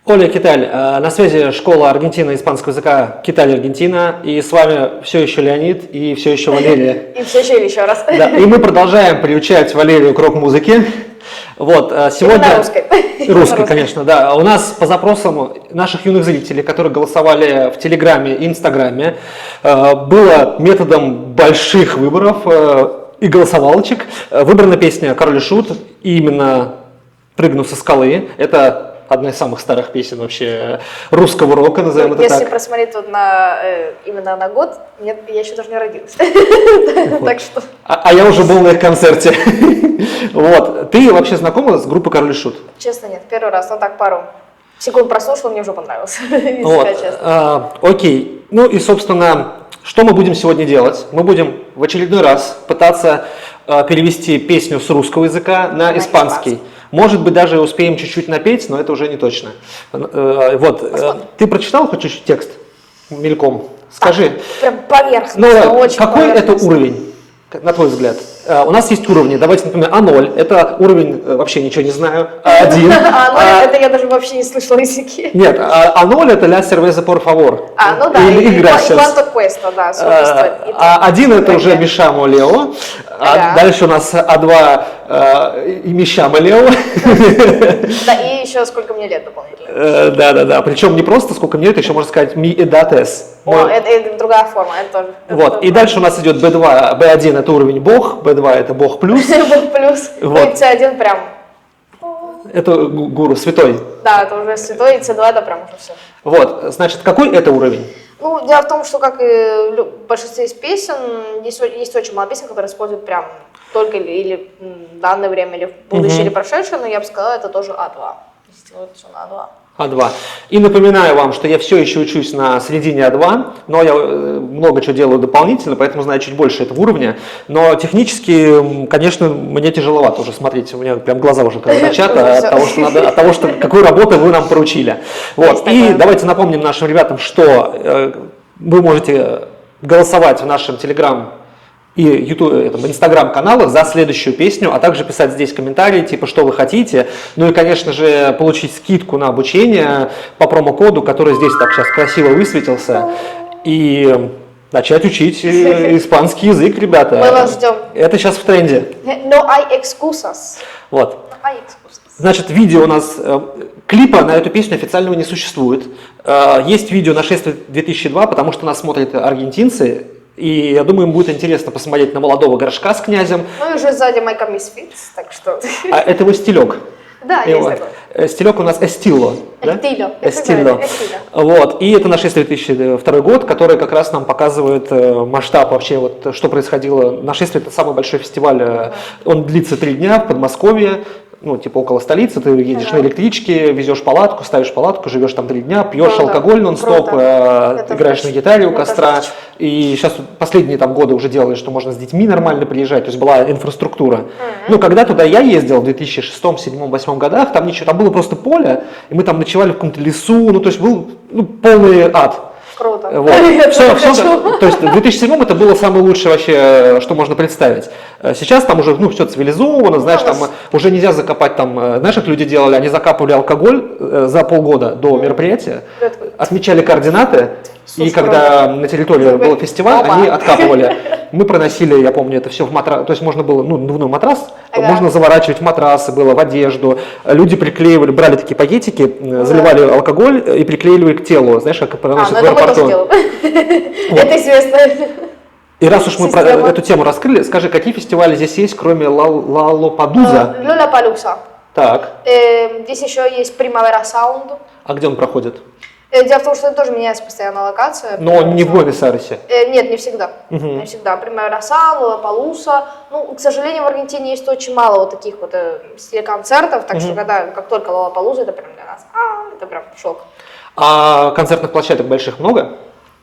Оля, Киталь, на связи школа Аргентина испанского языка Киталь, Аргентина, и с вами все еще Леонид и все еще Валерия. И все еще раз. Да, и мы продолжаем приучать Валерию к рок-музыке. Вот, сегодня... русской. Русской, конечно, да. У нас по запросам наших юных зрителей, которые голосовали в Телеграме и Инстаграме, было методом больших выборов и голосовалочек выбрана песня «Король и Шут», и именно «Прыгну со скалы». Это одна из самых старых песен вообще русского рока, назовем это так. Если просмотреть тут именно на год, я еще даже не родилась. Так что... А я уже был на их концерте. Вот. Ты вообще знакома с группой «Король и Шут»? Честно, нет. Первый раз, но так пару секунд прослушала, мне уже понравилось. Окей. Ну и, собственно, что мы будем сегодня делать? Мы будем в очередной раз пытаться перевести песню с русского языка на испанский. Может быть, даже успеем чуть-чуть напеть, но это уже не точно. Вот, ты прочитал хоть чуть-чуть текст мельком? Скажи. Прям поверхностно, очень какой это поверхностно. Уровень, на твой взгляд? У нас есть уровни, давайте, например, А0, это уровень, вообще ничего не знаю, А1. А0, это я даже вообще не слышала языки. Нет, А0 это «La cerveza por favor». Ну да, и «Quanto cuesta», да, сколько стоит. А1 это уже «Mi llamo Leo», дальше у нас А2 и «Mi llamo Leo». Да, и еще сколько мне лет дополнительно. Да, причем не просто сколько мне лет, еще можно сказать «Mi edades». Это другая форма, это тоже. Вот, и дальше у нас идет B2, B1 это уровень Бог, B2 это Бог плюс. Бог плюс, и C1 прям. Это гуру, святой. Да, это уже святой, и C2 это прям уже все. Вот, значит, какой это уровень? Ну, дело в том, что, как и в большинстве из песен, есть очень мало песен, которые используют прям только или в данное время, или в будущее, или прошедшее, но я бы сказала, это тоже А2. Вот все на А2. А2. И напоминаю вам, что я все еще учусь на середине А2, но я много чего делаю дополнительно, поэтому знаю чуть больше этого уровня. Но технически, конечно, мне тяжеловато уже смотреть, у меня прям глаза уже кричат от того, что какую работу вы нам поручили. Вот. И давайте напомним нашим ребятам, что вы можете голосовать в нашем Telegram и Инстаграм-каналах за следующую песню, а также писать здесь комментарии, типа, что вы хотите. Ну и, конечно же, получить скидку на обучение по промокоду, который здесь так сейчас красиво высветился. И начать учить испанский язык, ребята. Мы вас ждем. Это сейчас в тренде. No hay excusas. Вот. No hay excusas. Значит, видео у нас, клипа на эту песню официального не существует. Есть видео на шествие 2002, потому что нас смотрят аргентинцы. И я думаю, им будет интересно посмотреть на молодого горшка с князем. Ну и уже сзади Майка Мисфитс, так что... А это его стилек. Да, есть такой. Стилек у нас Эстило. Эстило. Вот. И это нашествие 2002 год, который как раз нам показывает масштаб вообще, вот, что происходило. Нашествие – это самый большой фестиваль. Он длится 3 дня в Подмосковье. Ну, типа около столицы, ты едешь на электричке, везешь палатку, ставишь палатку, живешь там 3 дня, пьешь алкоголь нон-стоп, играешь на гитаре у костра. И сейчас последние там годы уже делали, что можно с детьми нормально приезжать, то есть была инфраструктура. Ну, когда туда я ездил в 2006, 2007, 2008 годах, там ничего, там было просто поле, и мы там ночевали в каком-то лесу, ну, то есть был полный ад. Круто. Вот. То есть в 2007 это было самое лучшее вообще, что можно представить. Сейчас там уже все цивилизовано, знаешь, там уже нельзя закопать там, знаешь, как люди делали, они закапывали алкоголь за полгода до мероприятия, отмечали координаты, и когда на территории был фестиваль, они откапывали. Мы проносили, я помню, это все в матрас, то есть можно было, надувной матрас, можно заворачивать в матрасы, было в одежду. Люди приклеивали, брали такие пакетики, заливали алкоголь и приклеивали к телу, знаешь, как проносят в аэропорту. Это известно. И раз уж мы эту тему раскрыли, скажи, какие фестивали здесь есть, кроме Лалопадуза? Лолапалуза. Так. Здесь еще есть Primavera Sound. А где он проходит? Дело в том, что это тоже меняется постоянно локация. Но не в Буэнос-Айресе? Нет, не всегда. Не всегда. Primavera Sound, Лолапалуза. Ну, к сожалению, в Аргентине есть очень мало вот таких вот концертов, так что как только Лолапалуза, это прям для нас, это прям шок. А концертных площадок больших много?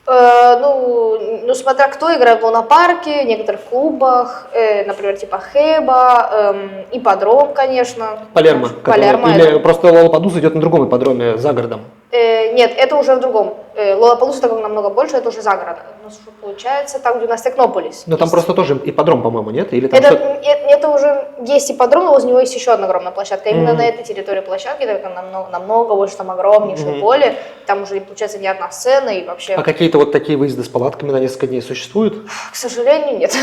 Ну, смотря кто играет в лунопарке, в некоторых клубах, например, типа Хэба, ипподром, конечно. Палермо. Палермо. Или просто Лолападуза идет на другом ипподроме за городом? Нет, это уже в другом. Лоллапалуза, так как намного больше, это уже за городом. Ну, что получается, там, где у нас Технополис. Но там есть. просто тоже ипподром, по-моему, нет? Или там Это уже есть ипподром, но возле него есть еще одна огромная площадка. Именно на этой территории площадки, так как намного больше, там огромнейшее поле. Там уже, получается, не одна сцена и вообще... А какие-то вот такие выезды с палатками на несколько дней существуют? К сожалению, нет.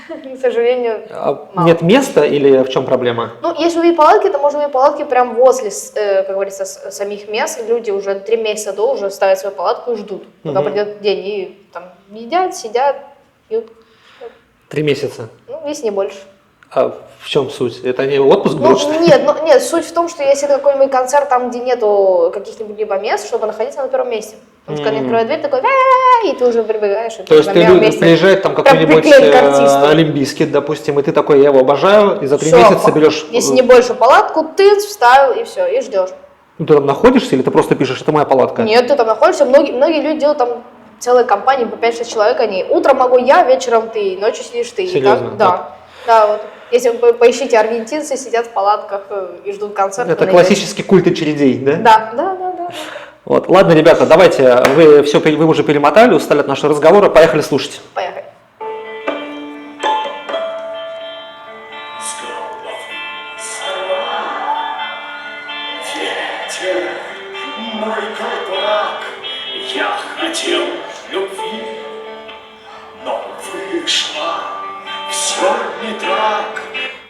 К сожалению, мало. Нет места или в чем проблема? Ну, если увидеть палатки, то можно увидеть палатки прям возле, как говорится, самих мест. Люди уже 3 месяца до уже ставят свою палатку и ждут, пока придет день. И там едят, сидят, пьют. 3 месяца. Ну, если не больше. А в чем суть? Это не отпуск Ну, был, что ли? нет, суть в том, что если это какой-нибудь концерт, там, где нету каких-нибудь либо мест, чтобы находиться на первом месте. Потому что когда они открывают дверь, такой, и ты уже прибегаешь. И То есть на ты первом месте. приезжает там Прям какой-нибудь приклеен к артисту. олимпийский, допустим, и ты такой, я его обожаю, и за 3 Всё, месяца берешь... Если не больше палатку, ты вставил и все, и ждешь. Ну, ты там находишься или ты просто пишешь, это моя палатка? Нет, ты там находишься. Многие люди делают там целые компании по 5-6 человек. Они утром могу я, вечером ты, ночью сидишь ты. Серьезно? И так, да. Да, вот. Если вы поищите, аргентинцы сидят в палатках и ждут концерта. Это классический культ очередей, да? Да. Вот. Ладно, ребята, давайте, вы уже перемотали, устали от нашего разговора, поехали слушать. Поехали. Ветер, мой колпак, я хотел любви, но вышло все не так.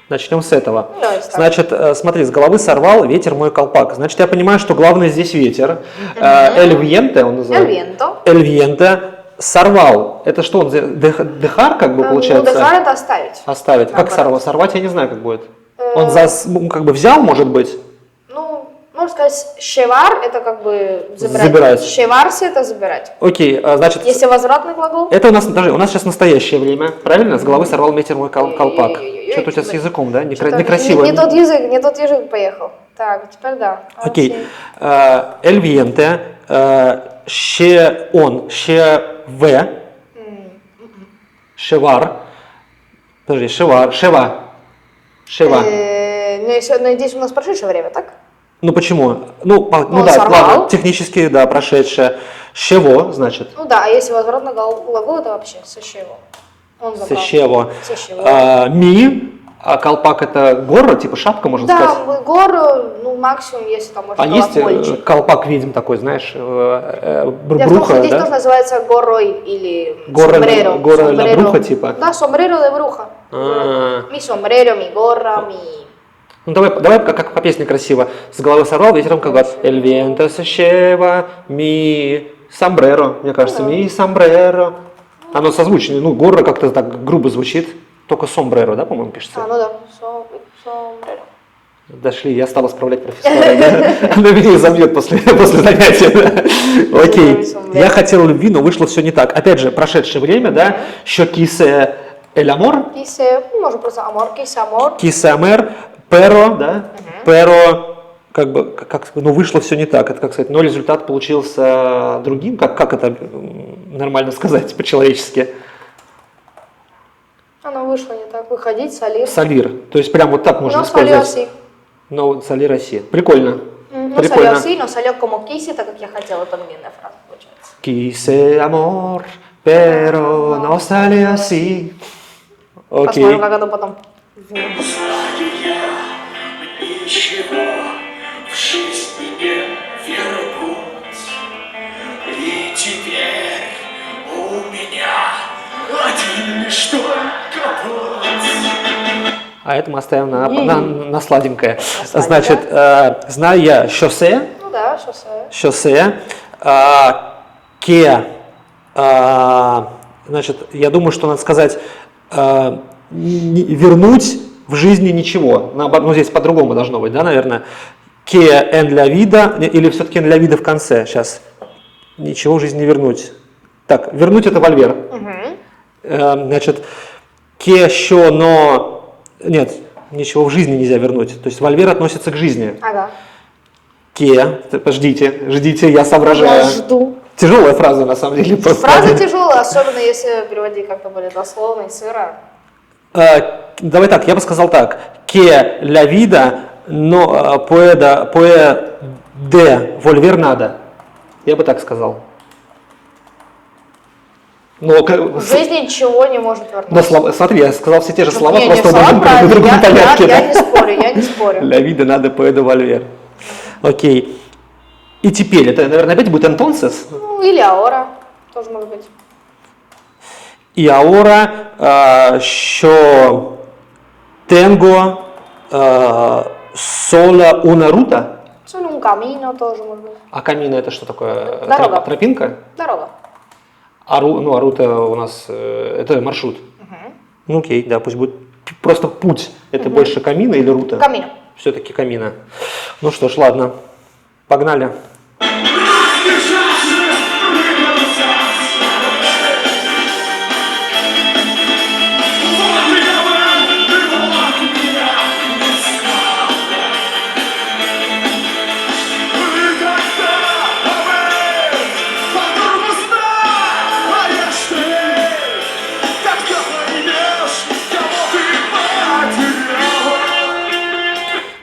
Начнем с этого. Давайте так. Значит, смотри, с головы сорвал ветер мой колпак. Значит, я понимаю, что главное здесь ветер. Эль Вьенте он называется. Эльвенто. Эль Вьенте сорвал. Это что, он дехар как бы получается? Ну, дехар это оставить. Оставить. Как Наоборот. сорвал? Сорвать я не знаю, как будет. Он как бы взял, может быть? Ну, можно сказать, шевар это как бы забирать. Забирать. Шеварси это забирать. Окей, значит, Если возвратный глагол. это у нас сейчас настоящее время, правильно? С головы сорвал ветер мой колпак. Ой-ой-ой-ой-ой. Что-то у тебя с языком, да? Что-то Некрасиво. Не тот язык поехал. Так, теперь да. Окей. Эль Вьенте, ще он, ще в, шевар, подожди, шева. Ну, здесь у нас прошедшее время, так? Ну почему? Ну Он да, сорвал. ладно, технически, да, прошедшее. Шево, значит, Ну да, а если возвратный глагол, это вообще со чего? Он забрал. сещево. Со чего? Ми, а колпак это гора, типа шапка, можно Да, сказать. гору, ну максимум, если там может А есть колокольчик. колпак, видим, такой, знаешь, Дело в том, что бруха, здесь тоже да? называется горой или Гора сомбреро. ля Сомбреро. бруха, типа? Да, сомбреро de bruja. А. Mi sombrero, mi gorra, mi... Ну давай как по песне красиво. С головы сорвал, ветером как Эль венто сещева, ми сомбреро, мне кажется, ми сомбреро. Оно созвучно, ну горра как-то так грубо звучит, только сомбреро, да, по-моему, пишется? А, ну да, sombrero. Дошли, я стал исправлять профессора. Она меня забьет после занятия. Окей, я хотел любви, но вышло все не так. Опять же, прошедшее время, да, еще кисе эль амор, Quise, можно просто amor, quise amor. кисе амер, перо, да, перо, как бы, ну вышло все не так, это как сказать, но результат получился другим, как это нормально сказать по-человечески? Оно вышло не так. Выходить, солир. Солир, то есть прям вот так можно Но солир использовать. си. Ну, солир Россия. Прикольно. Ну, Прикольно. солир си, но солер como quise, так как я хотела, это длинная фраза получается. Quise amor, pero no salió así. Окей. Посмотрим, как оно потом. Знаю я, ничего в жизни не вернуть. И теперь у меня один лишь только путь. А это мы оставим на сладенькое. сладенькое. Значит, знаю я шоссе, Ну да, шоссе. ке, значит, я думаю, что надо сказать вернуть в жизни ничего. Наоборот, ну здесь по-другому должно быть, да, наверное. Ке эн для вида, или все-таки для вида в конце. Сейчас. Ничего в жизни не вернуть. Так, вернуть это вольвер. Значит, ке еще, но... Нет, ничего в жизни нельзя вернуть. То есть вольвер относится к жизни. Ага. Ке, ждите, я соображаю. Я жду. Тяжелая фраза, на самом деле. Просто. Фраза тяжелая, особенно если переводить как-то более дословно и сыро. Давай так, я бы сказал так. Ке ля вида, но puede volver nada. Я бы так сказал. Но, В жизни ничего не может вернуться. но смотри, я сказал все те же слова, Не, просто в слова другом правильные, порядке. я не спорю, я не спорю. Для вида надо puedo volver. Окей. И теперь, это, наверное, опять будет entonces. Ну, или ahora, тоже может быть. Y ahora yo tengo sola una ruta. Solo un camino тоже может быть. А камина это что такое? Дорога. Тропинка? Дорога. А рута у нас это маршрут. Ну окей, да, пусть будет просто путь. Это больше камина или рута? Камино. Все-таки камина. Ну что ж, ладно. Погнали.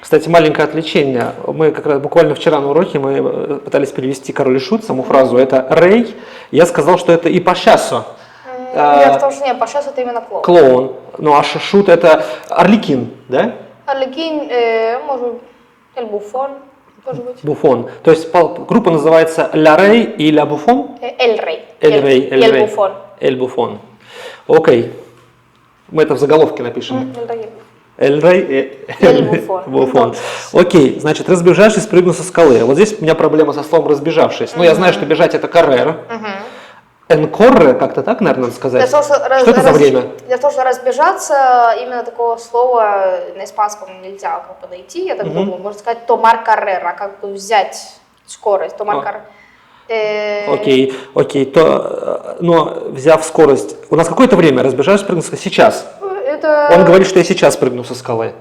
Кстати, маленькое отвлечение. Мы как раз буквально вчера на уроке мы пытались перевести «Король и Шут», саму фразу. Это «рей». Я сказал, что это и по часу. Нет, потому что нет, по сейчас это именно клоун. Клоун. Ну а Шут это Орликин, да? Орликин, может быть, Эль Буфон, может быть. Буфон. То есть группа называется «Ля Рей» и «Ля Буфон». Эль Рей. Эль Рей. Эль Буфон. Эль Буфон. Окей. Мы это в заголовке напишем. Эль Рей. Эль Рей. Эль Буфон. Буфон. Окей, значит, разбежавшись, спрыгнул со скалы. Вот здесь у меня проблема со словом разбежавшись. Но я знаю, что бежать это каррер. Энкорре, как-то так, наверное, надо сказать. Что это за время? Для того, чтобы разбежаться, именно такого слова на испанском нельзя подойти, я так думаю. Можно сказать tomar carrera, как бы взять скорость, tomar carrera. Окей. Но взяв скорость, у нас какое-то время разбежаюсь, прыгну со скалы? Сейчас. Это... Он говорит, что я сейчас прыгну со скалы.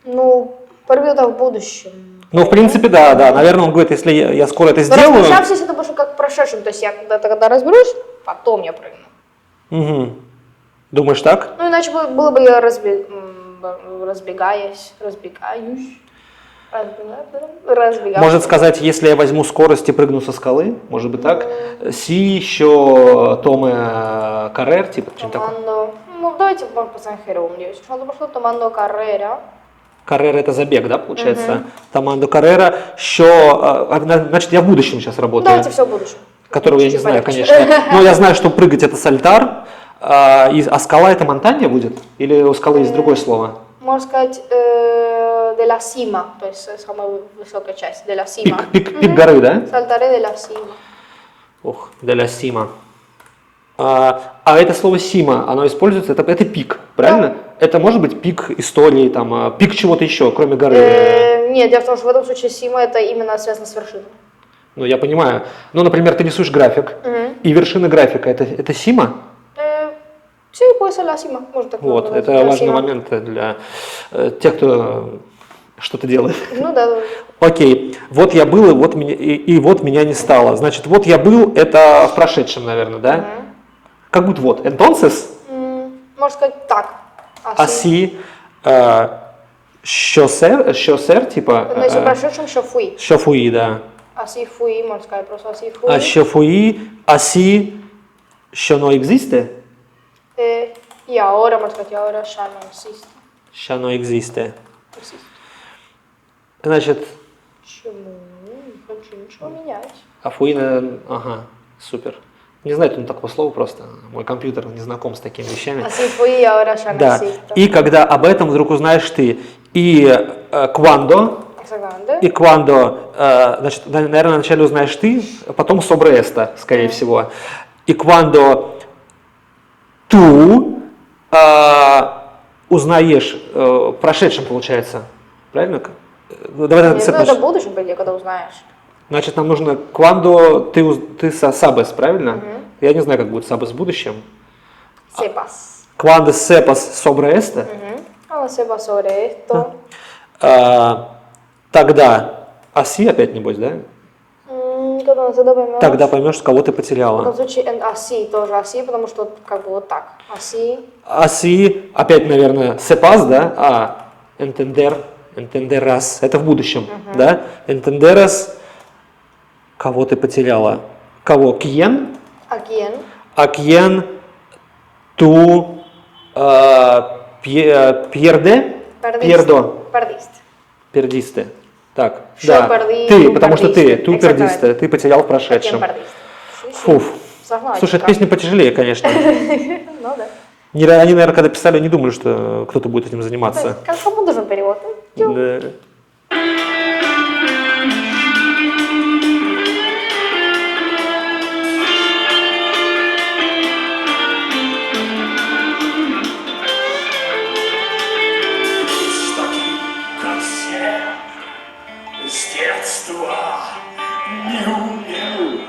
Ну, прыгну в будущем. Ну, в принципе, да. Наверное, он говорит, если я скоро это Но сделаю... разбежавшись, это больше как в прошедшем, то есть я когда разберусь, потом я прыгну. Угу. Думаешь так? Ну, иначе было бы я разбегаюсь. Может сказать, если я возьму скорость и прыгну со скалы, может быть так? Си еще томе каррер, типа, что-то такое. Ну, давайте поставим хером. Что пошло tomando carrera. Каррера это забег, да, получается? Tomando carrera, что, значит, я в будущем сейчас работаю. Давайте все в будущем. Которого я не знаю, конечно. Но я знаю, что прыгать это сальтар, а скала это монтанья будет? Или у скалы есть другое слово? Можно сказать, de la cima, то есть самая высокая часть, de la cima. Пик горы, да? Saltaré de la cima. Ох, de la cima. А это слово сима, оно используется, это пик, правильно? Да. Это может быть пик истории, там, пик чего-то еще, кроме горы? Нет, дело в том, что в этом случае сима это именно связано с вершиной. Ну, я понимаю. Ну, например, ты рисуешь график, и вершина графика, это сима? Sí, puede ser la cima, можно так вот, назвать. это важный момент для тех, кто что-то делает. Ну да. Окей, вот я был, и вот меня не стало. Значит, вот я был, это в прошедшем, наверное, да? Как будто вот. Entonces? Можно сказать так. Así, що сер, типа... Но если в прошедшем, що fui. Що fui, да. Así fui, можно сказать просто así fui. А що fui, así, що no existe? Y ahora, можно сказать, y ahora ya no existe. Що no existe. Значит... Почему? Не хочу ничего менять. А fui, ага, супер. Не знаю там такого слова просто. Мой компьютер не знаком с такими вещами. Así fui, y ahora ya no да. existe. И когда об этом вдруг узнаешь ты, и cuando, и cuando, значит, наверное, вначале узнаешь ты, а потом sobre esto, скорее всего. И cuando tú узнаешь в прошедшем, получается. Правильно? Давай это в будущем, по идее, когда узнаешь. Значит, нам нужно cuando ты sabes, правильно? Я не знаю, как будет sabes в будущем. Sepas. Cuando sepas sobre esto. Cuando sepas sobre esto. Тогда así опять, небось, да? Тогда поймешь, кого ты потеряла. В этом случае así тоже así, потому что как бы вот так. Así. Así, опять, наверное, sepas, да? Entenderás. Это в будущем, да? Entenderás Кого ты потеряла? Кого? Кьен? ¿A quién? А кьен ту пьерде? Perdiste. Пьердо. Perdiste. Пердисте. Так, Что да. перди, Ты, ту потому что ты, пердисте. ту Exactamente. пердисте, ты потерял в ¿A quién прошедшем. perdiste? Sí, sí. Фуф. Согласна. Слушай, эта песня потяжелее, конечно. Ну да. Они, наверное, когда писали, не думали, что кто-то будет этим заниматься. Кому нужен перевод? Ну, Да. С таким, как все, с детства не умел,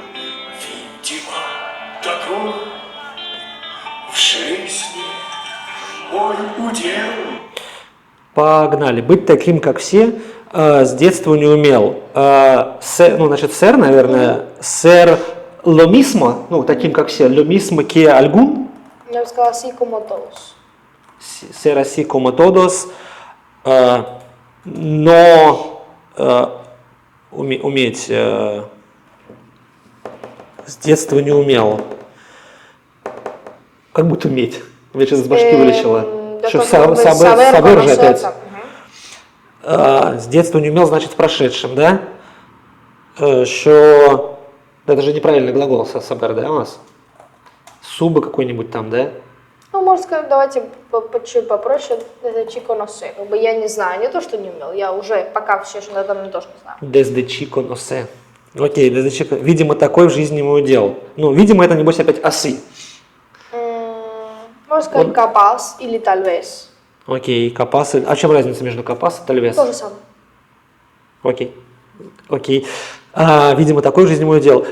видимо, такой в жизни мой удел. Погнали. Быть таким, как все, с детства не умел. Значит, сэр, наверное, сэр ломисмо, ну, таким, как все, ломисмо ке альгун, я бы сказала, así como todos. ser así como todos, но уметь с детства не умел. Как будто уметь. У меня сейчас с башки вылечило. Да Что как бы сабер же опять. conocerte. С детства не умел, значит, в прошедшем, да? Что... Это же неправильный глагол сабер, да, у нас? Суба какой-нибудь там, да? Ну, можно сказать, давайте чуть попроще, это chico no sé. Как бы я не знаю, не то, что не умел, я уже пока все, что там не тоже не знаю. Desde chico no sé. Окей, desde chico. Видимо, такой в жизни мой удел. Ну, видимо, это, небось, опять осы. Можно сказать capaz или tal vez. Окей, капас. А в чем разница между капас и тальвес? То же самое. Окей. Окей. Видимо, такой в жизни мой удел.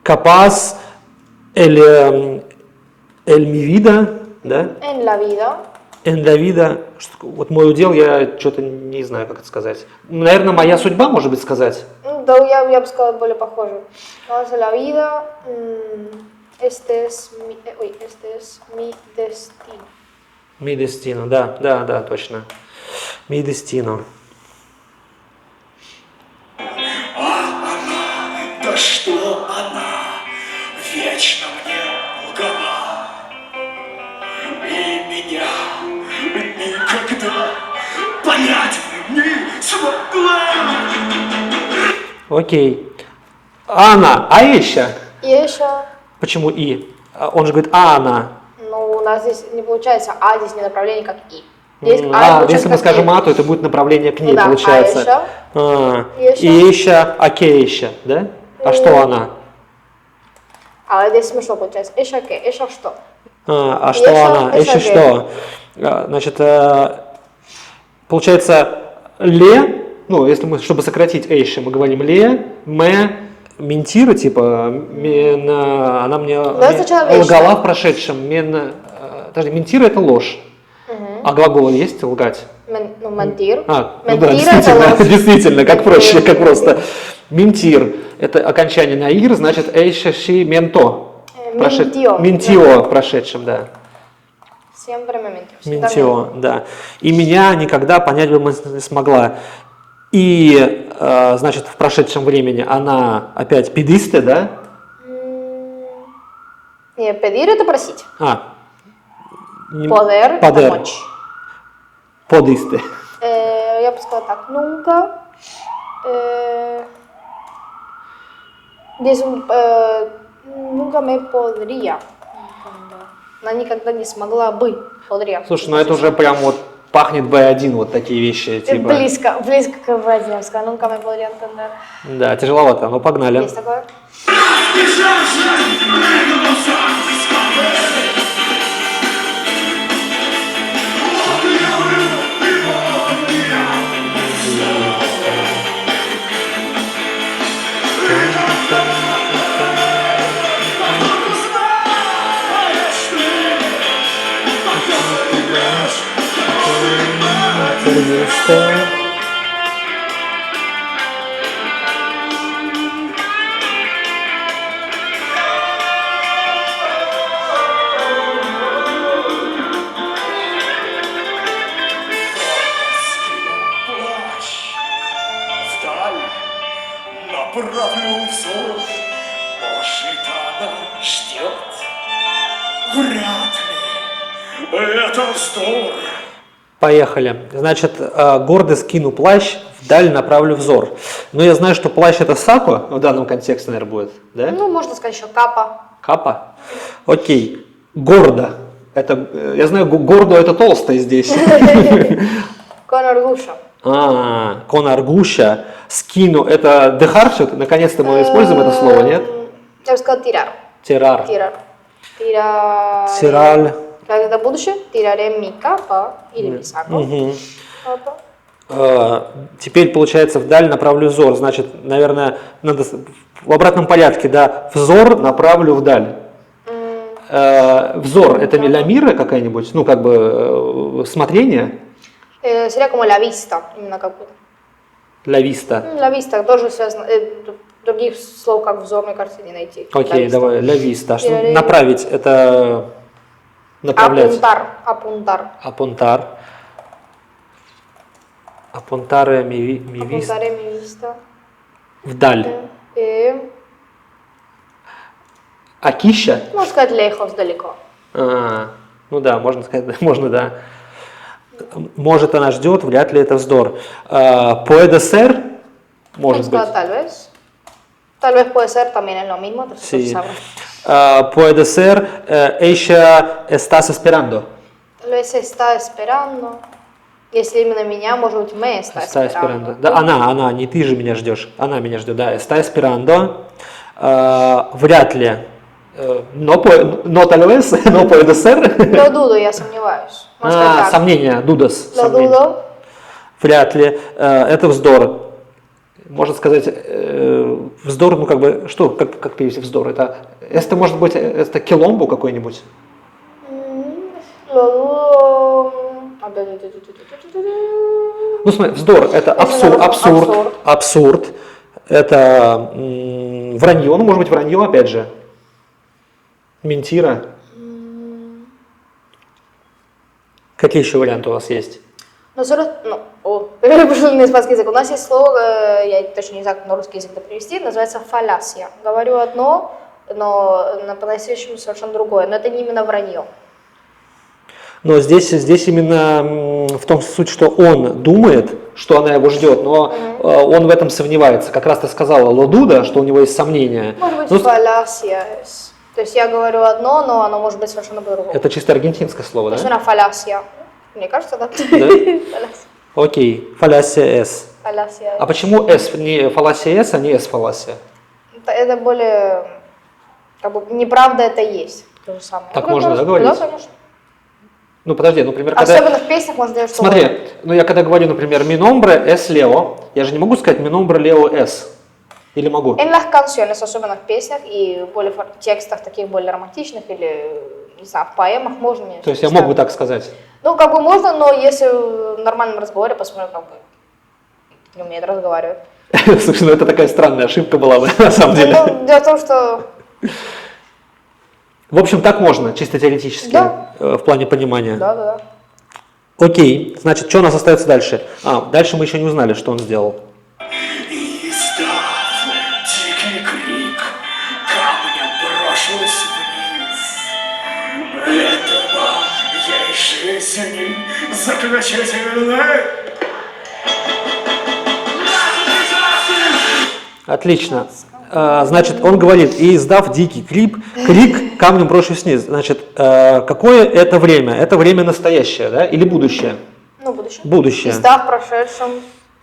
Капас эль ми вида, да? En la vida. En la vida. Вот мой удел, я что-то не знаю, как это сказать. Наверное, моя судьба, может быть, сказать. Да, я бы сказала более похоже. Vamos a la vida. Este es mi destino. Mi destino, да, точно. Mi destino. Да что она вечно мне лгала, и меня никогда понять не смогла. Окей. Анна, Аиша. И еще, Почему и? Он же говорит она. ну, у нас здесь не получается А, здесь не направление, как И. Здесь А получается Если мы как скажем И. А, то это будет направление к ней, Да, получается. Аиша. Иша, Акеиша, да? А что она? А здесь смешно получается. Эша ке, эша что? А что Иша, она? Иша Иша что? Значит, получается, ле, ну, если мы, чтобы сократить эйши, мы говорим ле, ме, ментира, типа, она мне сначала вещь, лгала да. в прошедшем. Подожди, ментира это ложь. А глагол есть лгать? Ну, ментир. Ну да, Ментира это действительно, ложь. действительно, как проще, как просто. Ментир, это окончание на ир, значит эйша ши менто. Ментио. Ментио в прошедшем, да. Siempre me mintió. Всегда Ментио, да. И меня никогда понять бы не смогла. И, значит, в прошедшем времени она опять педисте, да? Не, pedir это просить. Подер. Помочь. Подисте. Я бы сказала так. Nunca. Здесь nunca me podría. Она никогда не смогла бы. Podría. Слушай, ну это уже прям вот пахнет B1, вот такие вещи, типа. Близко к вводе, я бы сказала. Nunca me podría entender. Да, тяжеловато, но погнали. Есть такое? Плащ вдаль направляет. вряд ли. Это вздор. Поехали. Значит, гордо скину плащ, вдаль направлю взор. Но я знаю, что плащ это сако, в данном контексте, наверное, будет, да? Ну, можно сказать еще капа. Капа? Окей. Гордо. Это, я знаю, гордо это толстое здесь. Коноргуша. Конаргуша. Скину это дехарчик. Наконец-то мы используем это слово, нет? Я бы сказала тирар. Тирар. Тирар. Тирар. Тираль. Как это будущее? Тираре ми капа или ми сако. Мгм. Капа. Теперь, получается, вдаль направлю взор. Значит, наверное, надо в обратном порядке, да, взор направлю вдаль. Взор – это ля мира какая-нибудь, ну, как бы, смотрение, Sería como la vista, именно как бы. ля виста. La vista тоже связано, других слов, как взор, мне кажется, не найти. La Окей, vista. давай, ля виста. Что Тираре. направить – это направлять. Apuntar, apuntar. Апунтар. Апунтаре ми виста. Apuntaré mi vista. Вдаль. Акища? Можно сказать lejos, далеко. Ну да, можно сказать, можно, да. Может, она ждет, вряд ли это вздор. Puede ser, может быть. Tal vez. Tal vez puede ser también es lo mismo, entonces Sí. no se sabe. Puede ser, ella estás esperando. Tal vez está esperando. Если именно меня, может быть, me está Está esperando. esperando. Да, она, не ты же меня ждешь. Она меня ждет, да. Está esperando. Вряд ли. No tal vez, no puede ser. Lo dudo, я сомневаюсь. Можно сказать так. Сомнения, дудос. Lo dudo. Вряд ли. Это вздор. Можно сказать, вздор, ну как бы, что, как перевести вздор? Это может быть, это киломбу какой-нибудь? Lo dudo. Ну смотри, вздор – это абсурд. Это вранье, ну может быть вранье опять же. Ментира. Какие еще варианты у вас есть? Nosotros, no, перешли на испанский язык. У нас есть слово, я точно не знаю, как на русский язык это перевести, называется фаласия. Говорю одно, но по-настоящему совершенно другое. Но это не именно вранье. Но здесь именно в том суть, что он думает, что она его ждет, но он в этом сомневается. Как раз ты сказала Лодуда, что у него есть сомнения. Может быть, Ну, фаласия. То есть я говорю одно, но оно может быть совершенно по-другому. это чисто аргентинское слово, То есть да? она фаласия. Мне кажется, да? Да? Окей, фаласия S. Фаласия. А почему S, не фаласия S, а не S фаласия? Это более, как бы, неправда это есть. То же самое. Так Ну, можно, просто- да, говорить? Да, конечно. Ну подожди, например, когда... Особенно в песнях можно делать что Смотри, угодно. ну я когда говорю, например, mi nombre es Leo, я же не могу сказать mi nombre Leo es. Или могу? En las canciones, особенно в песнях и более текстах таких более романтичных или, не знаю, в поэмах можно. То есть я мог бы так сказать? Ну, как бы можно, но если в нормальном разговоре, посмотрим, как бы не умеет разговаривать. Слушай, ну это такая странная ошибка была бы, на самом деле. Ну, дело в том, что В общем, так можно, чисто теоретически, Да. в плане понимания. да. Окей, значит, что у нас остается дальше? Дальше мы еще не узнали, что он сделал. И издав дикий крик, камнем брошусь вниз. Этого ей жизни заключительный. Отлично. Значит, он говорит, и издав дикий крик, камнем брошусь вниз. Значит, какое это время? Это время настоящее, да, или будущее? Ну, будущее. Будущее. Издав прошедшем,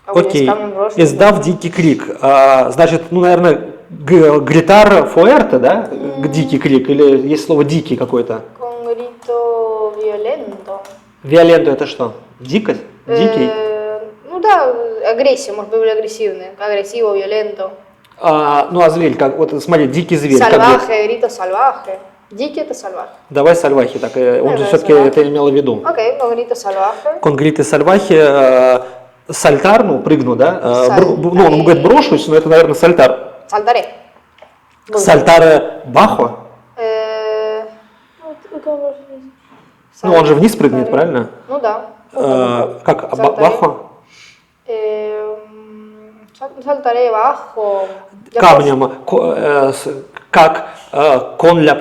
как бы, с Окей. камнем брошенным. Издав дикий крик. Значит, ну, наверное, гритар фуэрте, да? Дикий крик, или есть слово дикий какой-то? Con grito violento. Виоленту это что? Дикость? Дикий? Ну да, агрессия, может быть, более агрессивная. Агрессиво, виоленто. Ну, а зверь, как, вот смотри, дикий зверь. как бы. Сальвахе, грито сальвахе. Дикий это сальвахе. Давай сальвахи, так, он же Давай, все-таки сальвахи. это имел в виду. Окей, con grito salvaje. Конгриты сальвахи, сальтар, ну, прыгну, да? Ну, он говорит брошусь, но это, наверное, сальтар. Saltaré. Сальтаре бахо? Ну, он же вниз прыгнет, правильно? Ну да. Как Сальтаре. бахо? Saltaré Камнем, как кон ля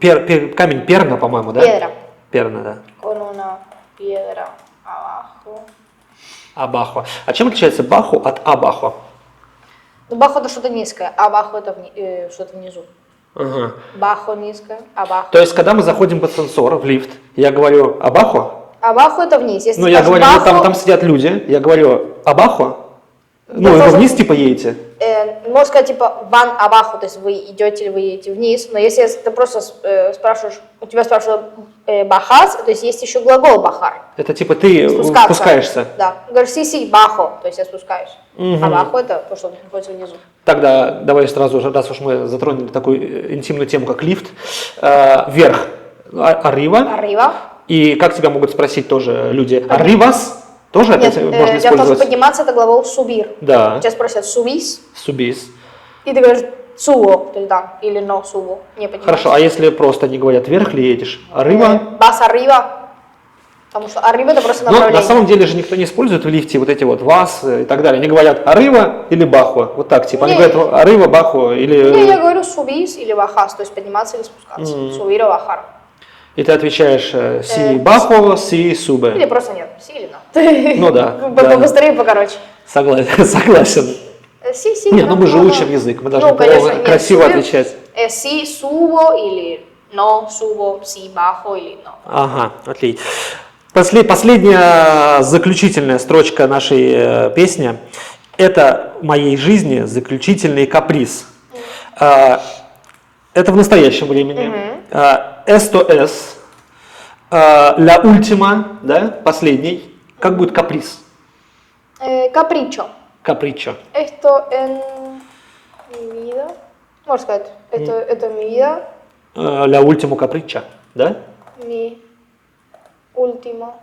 Камень перна, по-моему, да? Piedra. Перна, да. Con una piedra abajo. Абахо. А чем отличается баху от абахо? Ну, бахо это что-то низкое, а бахо это что-то внизу. Ага. Бахо низкое, а бахо. То есть, когда мы заходим в асценсор, в лифт, я говорю абахо, А бахо это вниз. Если ну я скажешь говорю, ну, бахо, там сидят люди, я говорю абахо, ну Да и вы тоже- вниз типа едете. можно сказать типа ван абахо, то есть вы идете или вы едете вниз, но если ты просто спрашиваешь, у тебя спрашивают бахас, то есть есть еще глагол бахар. Это типа ты Спускаться. спускаешься. Да. Говоришь си бахо, то есть я спускаюсь. А бахо это то, что находится внизу. Тогда давай сразу же, раз уж мы затронули такую интимную тему, как лифт, вверх, аррива. Arriba. И как тебя могут спросить тоже люди? Арривас? Тоже Нет, опять можно дело в том, что использовать? подниматься это глагол subir. Да, Тебя спросят subis, субис. и ты говоришь subo, то есть да, или no subo, не подниматься. Хорошо, а если просто они говорят, вверх ли едешь? Аррива? Vas arriba, потому что arriba это просто Но направление. на самом деле же никто не использует в лифте вот эти вот вас и так далее. Они говорят аррива или бахуа. Вот так, типа. Они Не. говорят аррива, бахуа Не, или... я говорю subis или bajas, то есть подниматься или спускаться. Subir o bajar. И ты отвечаешь си бахуа, си субе. Или просто нет, си или no. Ну да, да. Побыстрее, покороче. Согласен. Си, Не, ну мы же no, no. учим язык, мы должны Ну, конечно, нет, красиво subir, отвечать. Si subo или no subo, si bajo или no. Ага, отлично. Последняя заключительная строчка нашей песни – это моей жизни заключительный каприз. Это в настоящем времени. Esto es la última, да, последний. Как будет каприз? Capricho. Капричо. Esto en mi vida, можно сказать, это mi vida, La último capricho, да? mi último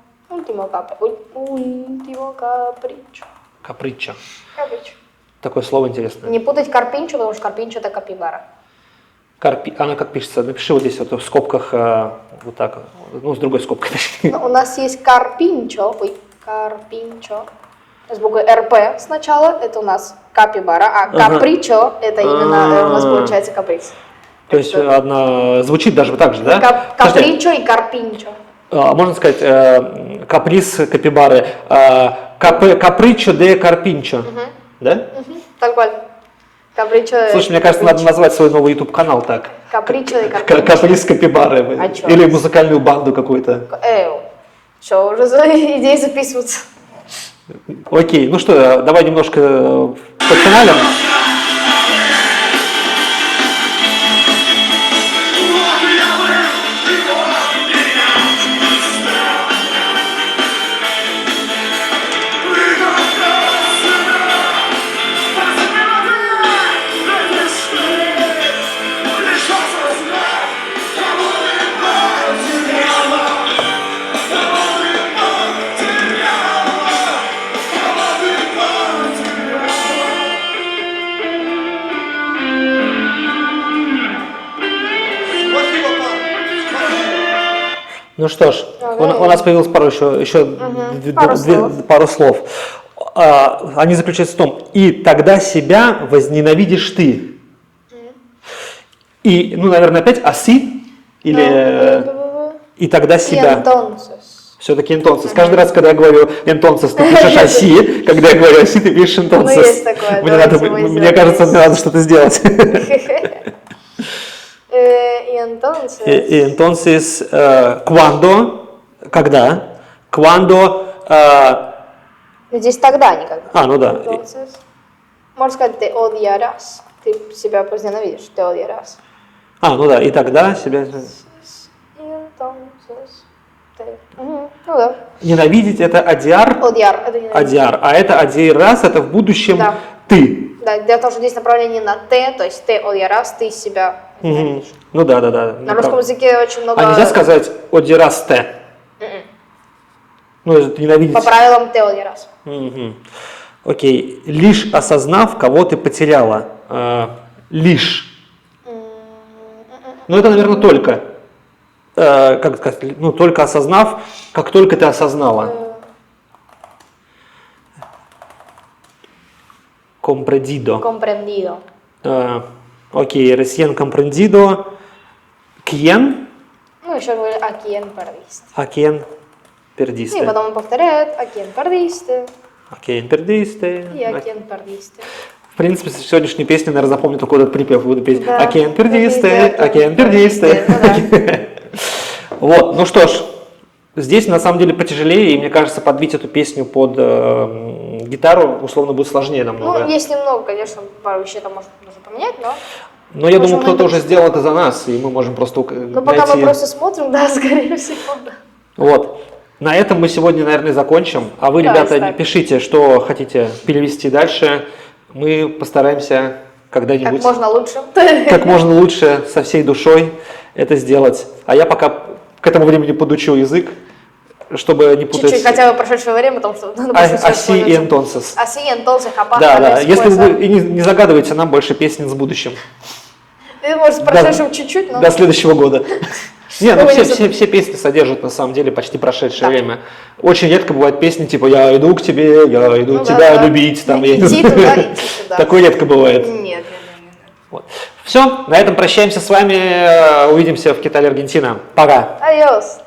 capricho. Капричо. Capricho. Такое слово интересное. Не путать карпинчо, потому что карпинчо это капибара. Она как пишется? Напиши вот здесь вот в скобках вот так, ну с другой скобкой. точнее. Но у нас есть карпинчо, карпинчо, с буквой РП сначала, это у нас капибара, а капричо это именно у нас получается каприз. То есть одна звучит даже так же, да? Подожди, Капричо и карпинчо. можно сказать каприз капибары, капричо де карпинчо, да? Так вот, капричо. Слушай, мне кажется, надо назвать свой новый YouTube канал так. Капричо и карпинчо. Каприз капибары. А чё? Или музыкальную банду какую-то. Что, уже идеи записываются? Окей, ну что, давай немножко подфиналим. Ну что ж, у нас появилось еще пару слов. Они заключаются в том, и тогда себя возненавидишь ты. И, ну, наверное, опять аси, или и тогда себя. Все-таки entonces. Каждый раз, когда я говорю entonces, ты пишешь аси, когда я говорю аси, ты пишешь entonces. Ну, есть такое, Мне кажется, мне надо что-то сделать. И entonces, cuando, когда, cuando, здесь тогда никогда. ну да. Entonces, можно сказать, ты odiarás. Ты себя возненавидишь, ты odiarás. Ну да, и тогда себя... И entonces, ну да. Ненавидеть это адиар, Odiar, это ненавидеть. адиар, а это адиарас, это в будущем Да. ты. Да, дело в том, что здесь направление на «те», то есть «ты odiarás», ты себя ненавидишь. Ну да. На русском языке очень много... А нельзя сказать одирас те? Ну, это ненавидеть. По правилам «ты odiarás». Окей. Лишь осознав, кого ты потеряла. Лишь. Ну, это, наверное, только. Как сказать? Ну, только осознав, как только ты осознала. Comprendido. Comprendido. Окей, recién comprendido. Кьен, Ну, еще говорили «Акien perdiste». акен, И пердисте. потом он повторяет «Акien perdiste» Акен, пердисте. и «Акien perdiste». В принципе, с сегодняшней песни, наверное, запомню только этот припев. Буду петь Да. «Акен, пердисте, Да, акен, да, пердисте». да. Вот, ну что ж, здесь на самом деле потяжелее, и мне кажется, подбить эту песню под гитару условно будет сложнее намного. Ну, есть немного, конечно, пару вещей там нужно поменять, но... Но я думаю, можем кто-то найти. уже сделал это за нас, и мы можем просто Ну, пока мы просто смотрим, да, скорее всего, да. Вот. На этом мы сегодня, наверное, закончим. А вы, Да, ребята, так. пишите, что хотите перевести дальше. Мы постараемся Как когда-нибудь можно лучше. как можно лучше, со всей душой это сделать. А я пока к этому времени подучу язык, чтобы не путать Чуть-чуть, хотя бы прошедшее время, потому что надо больше всего оси и использовать. entonces. Así, entonces, capaz, Да, tal да. vez, Если puede вы ser. и не загадывайте нам больше песен с будущим. Ты, может, с прошедшим чуть-чуть, но... До следующего года. Не, ну Чтобы все, не все песни содержат на самом деле почти прошедшее Да. время. Очень редко бывают песни типа «Я иду к тебе, я иду Ну да, тебя да. любить». Там, я не Иди знаю. туда, иди сюда. Такое редко бывает. Нет. Вот. Все, на этом прощаемся с вами. Увидимся в Китае, Аргентина. Пока. Adiós.